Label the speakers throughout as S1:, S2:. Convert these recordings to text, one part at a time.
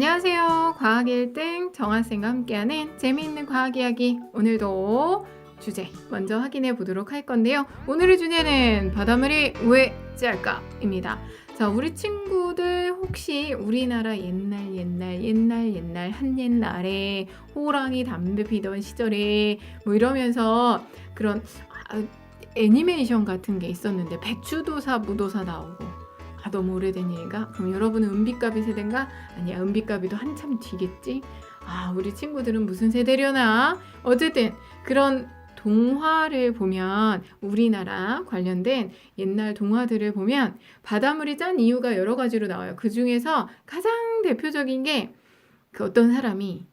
S1: 안녕하세요. 과학 1등 정하쌤과 함께하는 재미있는 과학 이야기. 오늘도 주제 먼저 확인해 보도록 할 건데요. 오늘의 주제는 바닷물이 왜 짤까입니다. 자, 우리 친구들 혹시 우리나라 옛날 한옛날에 호랑이 담배 피던 시절에 뭐 이러면서 그런 애니메이션 같은 게 있었는데 배추도사 무도사 나오고 너무 오래된 일인가? 그럼 여러분은 은비까비 세대인가? 아니야, 은비까비도 한참 뒤겠지? 우리 친구들은 무슨 세대려나? 어쨌든 그런 동화를 보면, 우리나라 관련된 옛날 동화들을 보면 바닷물이 짠 이유가 여러 가지로 나와요. 그 중에서 가장 대표적인 게 그 어떤 사람이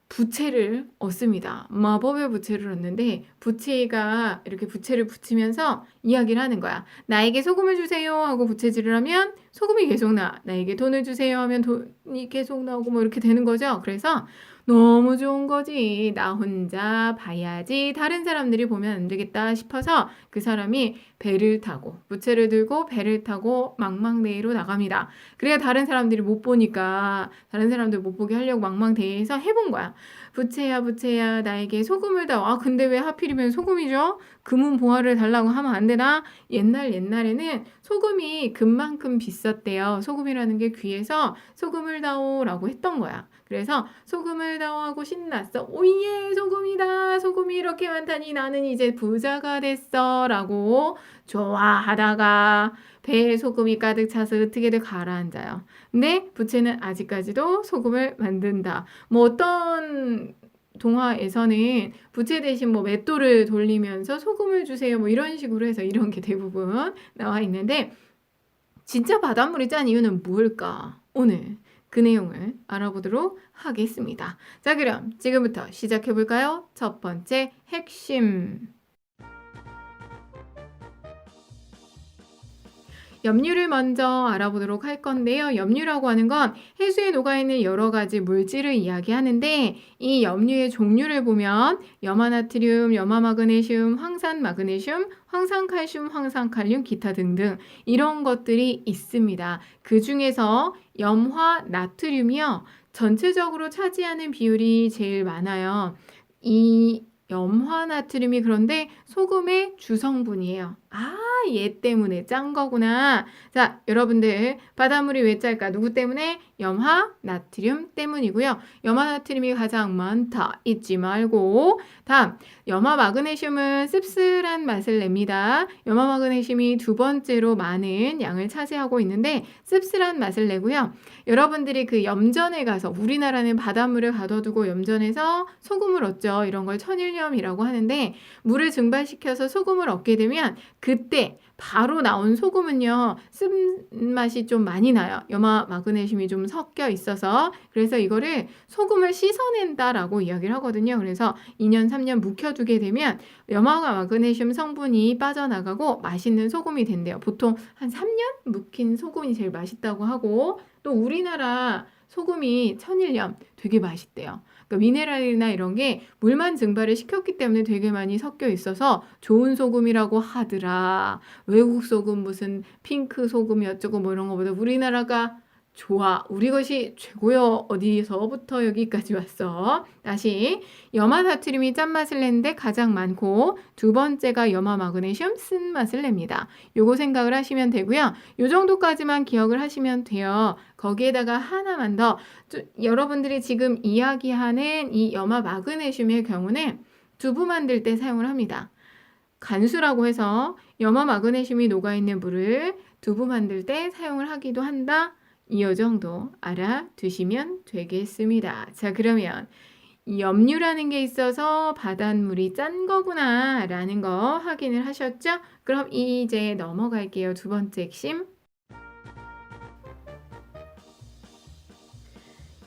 S1: 부채를 얻습니다. 마법의 부채를 얻는데 부채가 이렇게 부채를 붙이면서 이야기를 하는 거야. 나에게 소금을 주세요 하고 부채질을 하면 소금이 계속 나. 나에게 돈을 주세요 하면 돈이 계속 나오고 뭐 이렇게 되는 거죠. 그래서 너무 좋은 거지. 나 혼자 봐야지. 다른 사람들이 보면 안 되겠다 싶어서 그 사람이 배를 타고 부채를 들고 배를 타고 망망대해로 나갑니다. 그래야 다른 사람들이 못 보니까 다른 사람들 못 보게 하려고 망망대해에서 해본 거야. 부채야 나에게 소금을 다. 근데 왜 하필이면 소금이죠? 금은 보화를 달라고 하면 안 되나? 옛날에는 소금이 금만큼 비쌌대요. 소금이라는 게 귀해서 소금을 다오라고 했던 거야. 그래서 소금을 다오하고 신났어. 오예, 소금이다. 소금이 이렇게 많다니 나는 이제 부자가 됐어 라고 좋아하다가 배에 소금이 가득 차서 어떻게든 가라앉아요. 근데 부채는 아직까지도 소금을 만든다. 뭐 어떤 동화에서는 부채 대신 뭐 맷돌을 돌리면서 소금을 주세요. 뭐 이런 식으로 해서 이런 게 대부분 나와 있는데, 진짜 바닷물이 짠 이유는 뭘까? 오늘 그 내용을 알아보도록 하겠습니다. 자, 그럼 지금부터 시작해 볼까요? 첫 번째 핵심. 염류를 먼저 알아보도록 할 건데요. 염류라고 하는 건 해수에 녹아있는 여러 가지 물질을 이야기하는데, 이 염류의 종류를 보면 염화나트륨, 염화마그네슘, 황산마그네슘, 황산칼슘, 황산칼륨, 기타 등등 이런 것들이 있습니다. 그 중에서 염화나트륨이요, 전체적으로 차지하는 비율이 제일 많아요. 이 염화나트륨이 그런데 소금의 주성분이에요. 얘 때문에 짠 거구나. 자, 여러분들 바닷물이 왜 짤까? 누구 때문에? 염화나트륨 때문이고요. 염화나트륨이 가장 많다 잊지 말고. 다음, 염화마그네슘은 씁쓸한 맛을 냅니다. 염화마그네슘이 두 번째로 많은 양을 차지하고 있는데 씁쓸한 맛을 내고요. 여러분들이 그 염전에 가서, 우리나라는 바닷물을 가둬두고 염전에서 소금을 얻죠. 이런 걸 천일염이라고 하는데, 물을 증발시켜서 소금을 얻게 되면 그때 바로 나온 소금은요, 쓴맛이 좀 많이 나요. 염화 마그네슘이 좀 섞여 있어서. 그래서 이거를 소금을 씻어낸다라고 이야기를 하거든요. 그래서 2년, 3년 묵혀두게 되면 염화와 마그네슘 성분이 빠져나가고 맛있는 소금이 된대요. 보통 한 3년 묵힌 소금이 제일 맛있다고 하고, 또 우리나라 소금이 천일염 되게 맛있대요. 그러니까 미네랄이나 이런 게 물만 증발을 시켰기 때문에 되게 많이 섞여 있어서 좋은 소금이라고 하더라. 외국 소금 무슨 핑크 소금이 어쩌고 뭐 이런 거보다 우리나라가 좋아. 우리 것이 최고요. 어디서부터 여기까지 왔어. 다시, 염화나트륨이 짠맛을 내는데 가장 많고, 두 번째가 염화마그네슘 쓴맛을 냅니다. 요거 생각을 하시면 되고요. 요 정도까지만 기억을 하시면 돼요. 거기에다가 하나만 더, 여러분들이 지금 이야기하는 이 염화마그네슘의 경우는 두부 만들 때 사용을 합니다. 간수라고 해서 염화마그네슘이 녹아있는 물을 두부 만들 때 사용을 하기도 한다. 이 정도 알아두시면 되겠습니다. 자, 그러면 염류라는 게 있어서 바닷물이 짠 거구나 라는 거 확인을 하셨죠? 그럼 이제 넘어갈게요. 두 번째 핵심.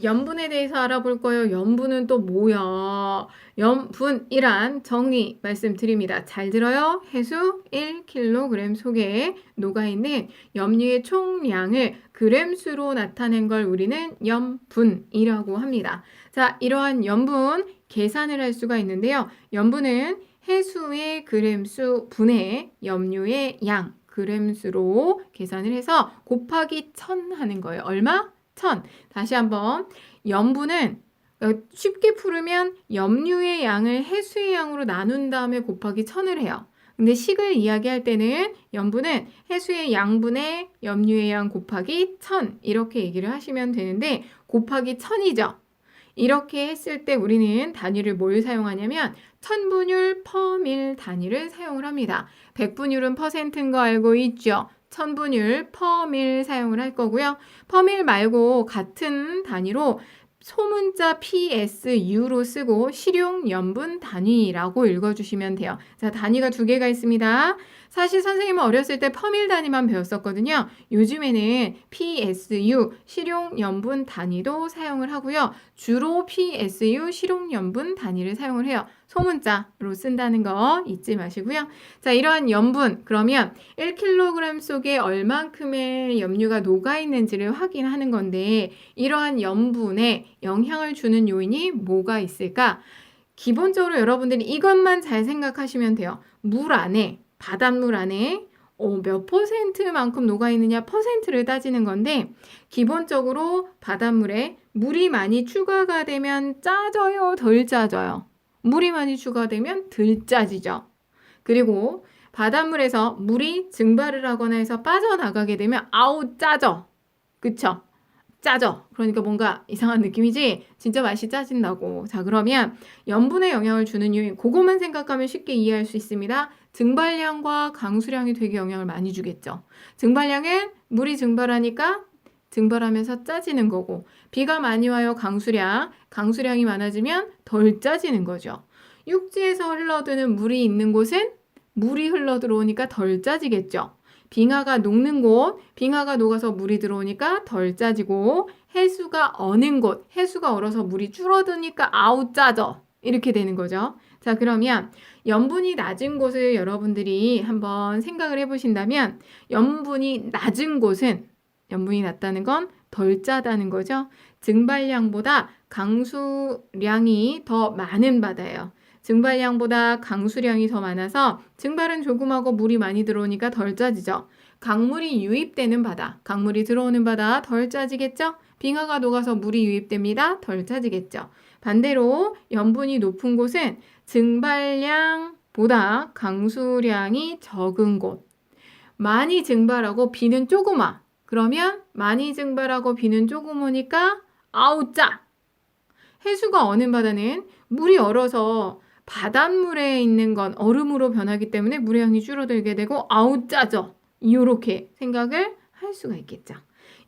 S1: 염분에 대해서 알아볼 거예요. 염분은 또 뭐야? 염분이란 정리 말씀드립니다. 잘 들어요. 해수 1kg 속에 녹아있는 염류의 총량을 그램수로 나타낸 걸 우리는 염분이라고 합니다. 자, 이러한 염분 계산을 할 수가 있는데요. 염분은 해수의 그램수 분의 염류의 양 그램수로 계산을 해서 곱하기 1000 하는 거예요. 얼마? 천. 다시 한번 염분은 쉽게 풀으면 염류의 양을 해수의 양으로 나눈 다음에 곱하기 1000을 해요. 근데 식을 이야기할 때는 염분은 해수의 양분의 염류의 양 곱하기 1000 이렇게 얘기를 하시면 되는데 곱하기 1000이죠. 이렇게 했을 때 우리는 단위를 뭘 사용하냐면 천분율 퍼밀 단위를 사용을 합니다. 백분율은 퍼센트인 거 알고 있죠? 천분율 퍼밀 사용을 할 거고요. 퍼밀 말고 같은 단위로 소문자 PSU로 쓰고 실용염분 단위라고 읽어주시면 돼요. 자, 단위가 두 개가 있습니다. 사실 선생님은 어렸을 때 퍼밀 단위만 배웠었거든요. 요즘에는 PSU 실용염분 단위도 사용을 하고요. 주로 PSU 실용염분 단위를 사용을 해요. 소문자로 쓴다는 거 잊지 마시고요. 자, 이러한 염분, 그러면 1kg 속에 얼만큼의 염류가 녹아있는지를 확인하는 건데 이러한 염분에 영향을 주는 요인이 뭐가 있을까? 기본적으로 여러분들이 이것만 잘 생각하시면 돼요. 물 안에, 바닷물 안에 몇 퍼센트만큼 녹아있느냐 퍼센트를 따지는 건데 기본적으로 바닷물에 물이 많이 추가가 되면 짜져요, 덜 짜져요? 물이 많이 추가되면 덜 짜지죠. 그리고 바닷물에서 물이 증발을 하거나 해서 빠져나가게 되면 아우 짜져. 그쵸? 짜져. 그러니까 뭔가 이상한 느낌이지? 진짜 맛이 짜진다고. 자, 그러면 염분에 영향을 주는 요인, 그것만 생각하면 쉽게 이해할 수 있습니다. 증발량과 강수량이 되게 영향을 많이 주겠죠. 증발량은 물이 증발하니까 증발하면서 짜지는 거고 비가 많이 와요. 강수량이 많아지면 덜 짜지는 거죠. 육지에서 흘러드는 물이 있는 곳은 물이 흘러 들어오니까 덜 짜지겠죠. 빙하가 녹는 곳, 빙하가 녹아서 물이 들어오니까 덜 짜지고 해수가 어는 곳, 해수가 얼어서 물이 줄어드니까 아우 짜져. 이렇게 되는 거죠. 자, 그러면 염분이 낮은 곳을 여러분들이 한번 생각을 해보신다면 염분이 낮은 곳은 염분이 낮다는 건 덜 짜다는 거죠. 증발량보다 강수량이 더 많은 바다예요. 증발량보다 강수량이 더 많아서 증발은 조금하고 물이 많이 들어오니까 덜 짜지죠. 강물이 유입되는 바다, 강물이 들어오는 바다 덜 짜지겠죠? 빙하가 녹아서 물이 유입됩니다. 덜 짜지겠죠. 반대로 염분이 높은 곳은 증발량보다 강수량이 적은 곳. 많이 증발하고 비는 조그마. 그러면 많이 증발하고 비는 조그마니까 아우 짜. 해수가 어는 바다는 물이 얼어서 바닷물에 있는 건 얼음으로 변하기 때문에 물의 양이 줄어들게 되고 아우 짜져. 이렇게 생각을 할 수가 있겠죠.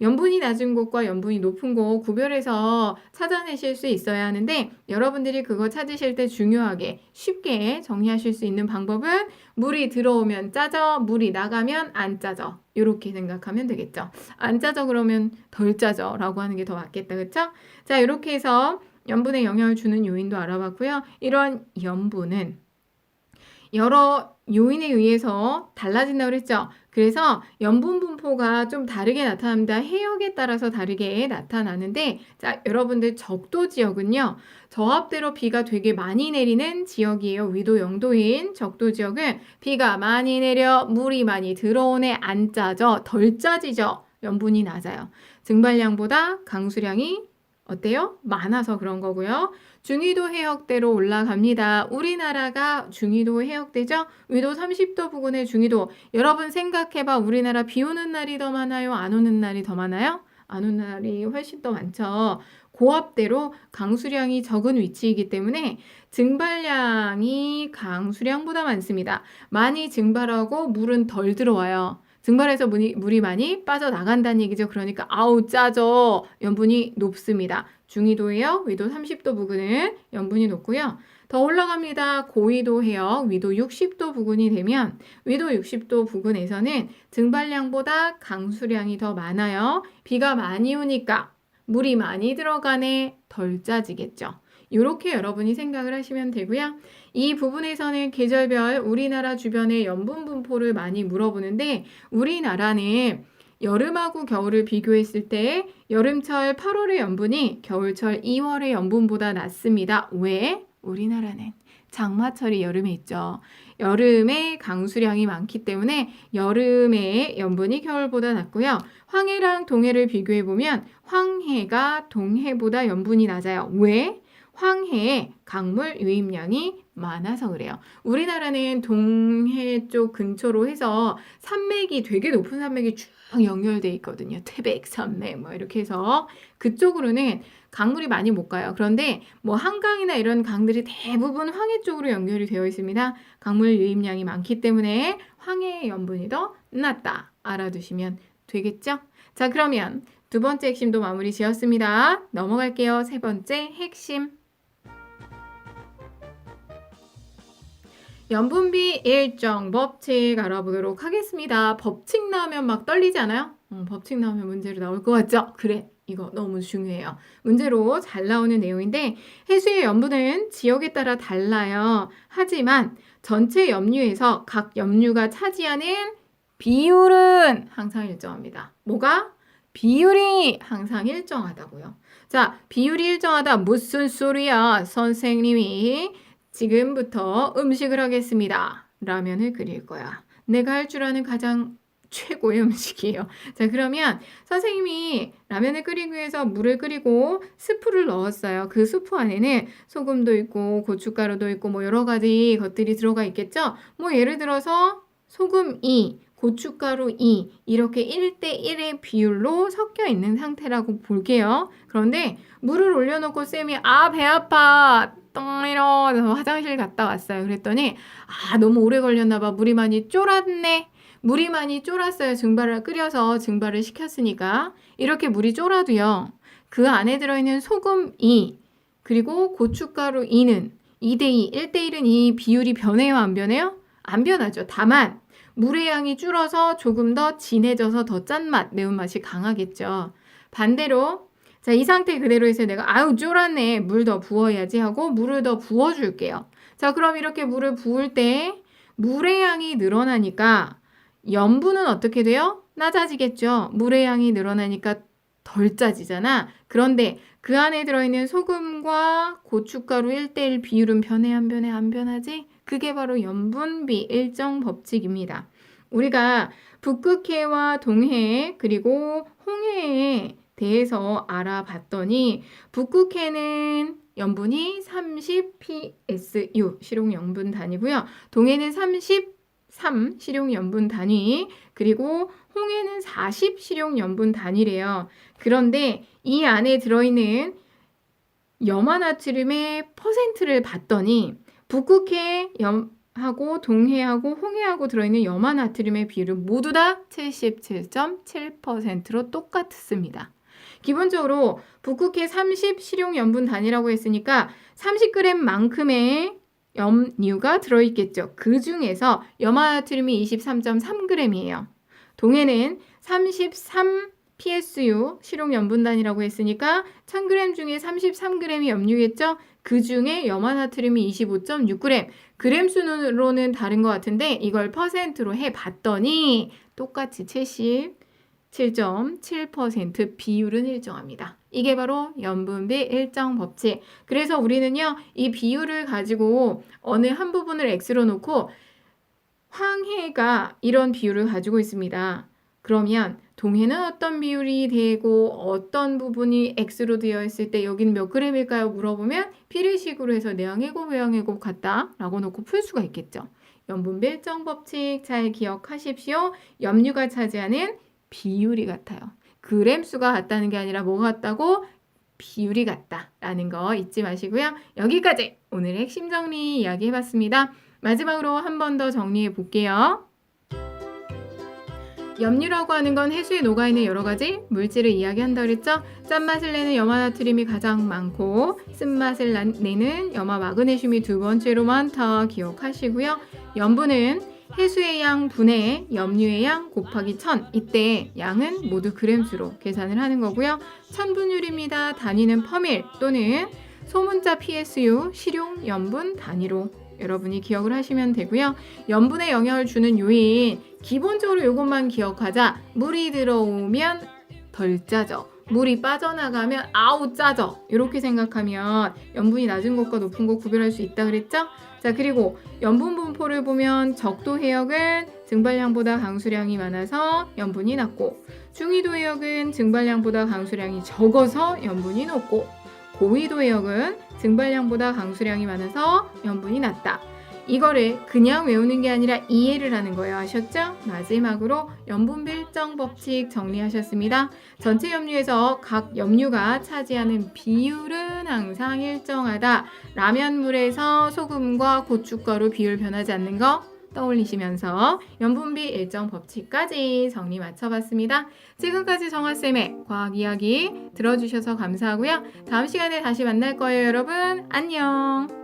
S1: 염분이 낮은 곳과 염분이 높은 곳 구별해서 찾아내실 수 있어야 하는데 여러분들이 그거 찾으실 때 중요하게 쉽게 정리하실 수 있는 방법은 물이 들어오면 짜져, 물이 나가면 안 짜져. 이렇게 생각하면 되겠죠. 안 짜져 그러면 덜 짜져 라고 하는 게 더 맞겠다. 그쵸? 자, 이렇게 해서 염분에 영향을 주는 요인도 알아봤고요. 이런 염분은 여러 요인에 의해서 달라진다고 그랬죠. 그래서 염분 분포가 좀 다르게 나타납니다. 해역에 따라서 다르게 나타나는데 자, 여러분들 적도 지역은요. 저압대로 비가 되게 많이 내리는 지역이에요. 위도 0도인 적도 지역은 비가 많이 내려 물이 많이 들어오네 안 짜져 덜 짜지죠. 염분이 낮아요. 증발량보다 강수량이 어때요? 많아서 그런 거고요. 중위도 해역대로 올라갑니다. 우리나라가 중위도 해역대죠? 위도 30도 부근의 중위도. 여러분 생각해봐. 우리나라 비 오는 날이 더 많아요? 안 오는 날이 더 많아요? 안 오는 날이 훨씬 더 많죠. 고압대로 강수량이 적은 위치이기 때문에 증발량이 강수량보다 많습니다. 많이 증발하고 물은 덜 들어와요. 증발해서 물이 많이 빠져나간다는 얘기죠. 그러니까 아우 짜져 염분이 높습니다. 중위도 해역, 위도 30도 부근은 염분이 높고요. 더 올라갑니다. 고위도 해역, 위도 60도 부근이 되면 위도 60도 부근에서는 증발량보다 강수량이 더 많아요. 비가 많이 오니까 물이 많이 들어가네 덜 짜지겠죠. 이렇게 여러분이 생각을 하시면 되고요. 이 부분에서는 계절별 우리나라 주변의 염분 분포를 많이 물어보는데 우리나라는 여름하고 겨울을 비교했을 때 여름철 8월의 염분이 겨울철 2월의 염분보다 낮습니다. 왜? 우리나라는 장마철이 여름에 있죠. 여름에 강수량이 많기 때문에 여름에 염분이 겨울보다 낮고요. 황해랑 동해를 비교해보면 황해가 동해보다 염분이 낮아요. 왜? 황해에 강물 유입량이 많아서 그래요. 우리나라는 동해 쪽 근처로 해서 산맥이 되게 높은 산맥이 쭉 연결돼 있거든요. 태백산맥 뭐 이렇게 해서 그쪽으로는 강물이 많이 못 가요. 그런데 뭐 한강이나 이런 강들이 대부분 황해 쪽으로 연결이 되어 있습니다. 강물 유입량이 많기 때문에 황해의 염분이 더 낮다. 알아두시면 되겠죠? 자, 그러면 두 번째 핵심도 마무리 지었습니다. 넘어갈게요. 세 번째 핵심. 염분비 일정 법칙 알아보도록 하겠습니다. 법칙 나오면 막 떨리지 않아요? 법칙 나오면 문제로 나올 것 같죠? 그래, 이거 너무 중요해요. 문제로 잘 나오는 내용인데 해수의 염분은 지역에 따라 달라요. 하지만 전체 염류에서 각 염류가 차지하는 비율은 항상 일정합니다. 뭐가? 비율이 항상 일정하다고요. 자, 비율이 일정하다 무슨 소리야? 선생님이 지금부터 음식을 하겠습니다. 라면을 끓일 거야. 내가 할 줄 아는 가장 최고의 음식이에요. 자, 그러면 선생님이 라면을 끓이기 위해서 물을 끓이고 스프를 넣었어요. 그 스프 안에는 소금도 있고 고춧가루도 있고 뭐 여러 가지 것들이 들어가 있겠죠? 뭐 예를 들어서 소금 2, 고춧가루 2 이렇게 1대1의 비율로 섞여 있는 상태라고 볼게요. 그런데 물을 올려놓고 쌤이 배 아파 이러면서 화장실 갔다 왔어요. 그랬더니 너무 오래 걸렸나 봐. 물이 많이 쫄았네. 물이 많이 쫄았어요. 증발을 끓여서 증발을 시켰으니까. 이렇게 물이 쫄아도요. 그 안에 들어있는 소금 2 그리고 고춧가루 2는 2대2, 1대1은 이 비율이 변해요? 안 변해요? 안 변하죠. 다만 물의 양이 줄어서 조금 더 진해져서 더 짠맛, 매운맛이 강하겠죠. 반대로 자, 이 상태 그대로 해서 내가 쫄았네. 물 더 부어야지 하고 물을 더 부어줄게요. 자, 그럼 이렇게 물을 부을 때 물의 양이 늘어나니까 염분은 어떻게 돼요? 낮아지겠죠. 물의 양이 늘어나니까 덜 짜지잖아. 그런데 그 안에 들어있는 소금과 고춧가루 1대1 비율은 변해 안 변해? 안 변하지? 그게 바로 염분비 일정 법칙입니다. 우리가 북극해와 동해 그리고 홍해에 대해서 알아봤더니 북극해는 염분이 30 PSU 실용 염분 단위고요. 동해는 33 실용 염분 단위 그리고 홍해는 40 실용 염분 단위래요. 그런데 이 안에 들어있는 염화나트륨의 퍼센트를 봤더니 북극해 하고 동해하고 홍해하고 들어있는 염화나트륨의 비율은 모두 다 77.7%로 똑같습니다. 기본적으로 북극해 30 실용 염분 단위라고 했으니까 30g만큼의 염류가 들어있겠죠. 그 중에서 염화나트륨이 23.3g이에요. 동해는 33 PSU 실용 염분 단위라고 했으니까 1000g 중에 33g이 염류겠죠. 그 중에 염화나트륨이 25.6g. 그램 수로는 다른 것 같은데 이걸 퍼센트로 해봤더니 똑같이 77.7% 비율은 일정합니다. 이게 바로 염분비 일정 법칙. 그래서 우리는요, 이 비율을 가지고 어느 한 부분을 X로 놓고 황해가 이런 비율을 가지고 있습니다. 그러면 동해는 어떤 비율이 되고 어떤 부분이 X로 되어 있을 때 여기는 몇 그램일까요? 물어보면 비례식으로 해서 내항해곱, 외항해곱 같다 라고 놓고 풀 수가 있겠죠. 염분비 일정 법칙 잘 기억하십시오. 염류가 차지하는 비율이 같아요. 그램 수가 같다는 게 아니라 뭐가 같다고? 비율이 같다라는 거 잊지 마시고요. 여기까지 오늘의 핵심 정리 이야기해봤습니다. 마지막으로 한 번 더 정리해 볼게요. 염류라고 하는 건 해수에 녹아있는 여러 가지 물질을 이야기한다고 그랬죠? 짠맛을 내는 염화나트륨이 가장 많고 쓴맛을 내는 염화마그네슘이 두 번째로 많다 기억하시고요. 염분은 해수의 양 분의 염류의 양 곱하기 1000 이때 양은 모두 그램수로 계산을 하는 거고요. 천분율입니다. 단위는 퍼밀 또는 소문자 PSU 실용 염분 단위로 여러분이 기억을 하시면 되고요. 염분에 영향을 주는 요인 기본적으로 이것만 기억하자. 물이 들어오면 덜 짜져. 물이 빠져나가면 짜져. 이렇게 생각하면 염분이 낮은 것과 높은 것 구별할 수 있다 그랬죠? 자, 그리고 염분 분포를 보면 적도 해역은 증발량보다 강수량이 많아서 염분이 낮고, 중위도 해역은 증발량보다 강수량이 적어서 염분이 높고, 고위도 해역은 증발량보다 강수량이 많아서 염분이 낮다. 이거를 그냥 외우는 게 아니라 이해를 하는 거예요. 아셨죠? 마지막으로 염분 필정 법칙 정리하셨습니다. 전체 염류에서 각 염류가 차지하는 비율은 항상 일정하다. 라면물에서 소금과 고춧가루 비율 변하지 않는 거 떠올리시면서 염분비 일정 법칙까지 정리 맞춰봤습니다. 지금까지 정아쌤의 과학 이야기 들어주셔서 감사하고요. 다음 시간에 다시 만날 거예요, 여러분. 안녕.